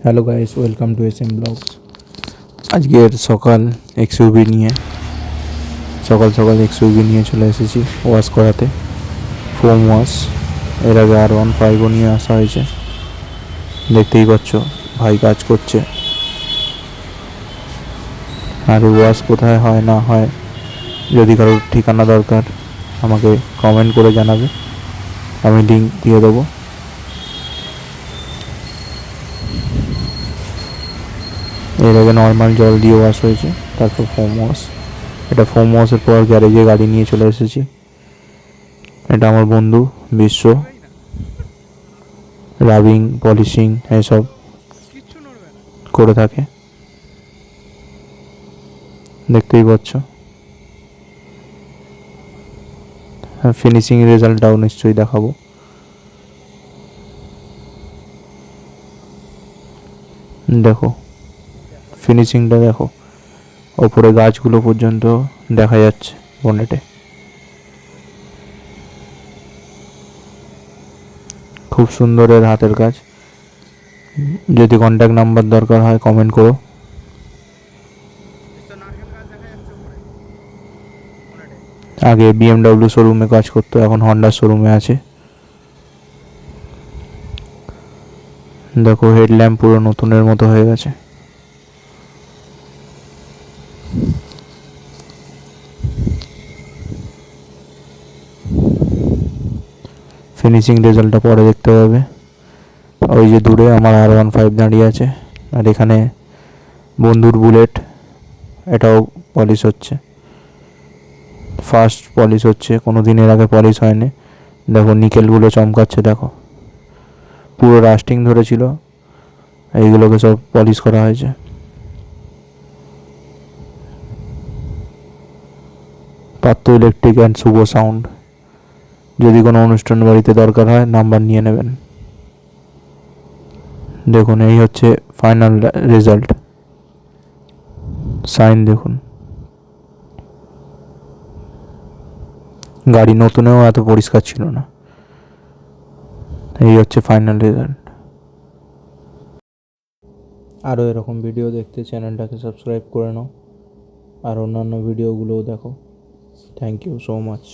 Hello guys, welcome to S M vlogs. আজকের XUV নিয়ে সকাল এক্সইউভি নিয়ে চলে এসেছি ওয়াশ করাতে, ফোম ওয়াশ। এর আগে R15ও নিয়ে আসা হয়েছে, দেখতেই পাচ্ছ ভাই কাজ করছে। আর এই ওয়াশ কোথায় হয় না হয়, যদি কারোর ঠিকানা দরকার আমাকে কমেন্ট করে জানাবে, আমি লিঙ্ক দিয়ে দেবো। এর আগে নর্মাল জল দিয়ে ওয়াশ হয়েছে, তারপর ফোম ওয়াশ। এটা ফোম ওয়াশের পর গ্যারেজে গাড়ি নিয়ে চলে এসেছি। এটা আমার বন্ধু বিশ্ব, রাবিং পলিশিং এসব করে থাকে, দেখতেই পাচ্ছ। ফিনিশিং রেজাল্টটাও নিশ্চয়ই দেখাবো। দেখো ফিনিশিংটা দেখো, ওপরে গাছগুলো পর্যন্ত দেখা যাচ্ছে বনেটে। খুব সুন্দর এর হাতের কাজ। যদি কন্ট্যাক্ট নাম্বার দরকার হয় কমেন্ট করো। আগে BMW শোরুমে কাজ করতো, এখন হন্ডার শোরুমে আছে। দেখো হেডল্যাম্প পুরো নতুনের মতো হয়ে গেছে। ফিনিশিং রেজাল্টটা পরে দেখতে পাবে। ওই যে দূরে আমার R15 দাঁড়িয়ে আছে, আর এখানে বন্ধুর বুলেট, এটাও পলিশ হচ্ছে, ফার্স্ট পলিশ হচ্ছে, কোনো দিন এর আগে পলিশ হয়নি। দেখো নিকেলগুলো চমকাচ্ছে, দেখো পুরো রাস্টিং ধরেছিল, এইগুলোকে সব পলিশ করা হয়েছে। পাত্র ইলেকট্রিক অ্যান্ড শুভ সাউন্ড, যদি কোনো অনুষ্ঠান বাড়িতে দরকার হয় নাম্বার নিয়ে নেবেন। দেখুন এই হচ্ছে ফাইনাল রেজাল্ট, সাইন দেখুন। গাড়ি নতুনেও এত পরিষ্কার ছিল না। এই হচ্ছে ফাইনাল রেজাল্ট। আরও এরকম ভিডিও দেখতে চ্যানেলটাকে সাবস্ক্রাইব করে নাও, আর অন্যান্য ভিডিওগুলোও দেখো। Thank you so much.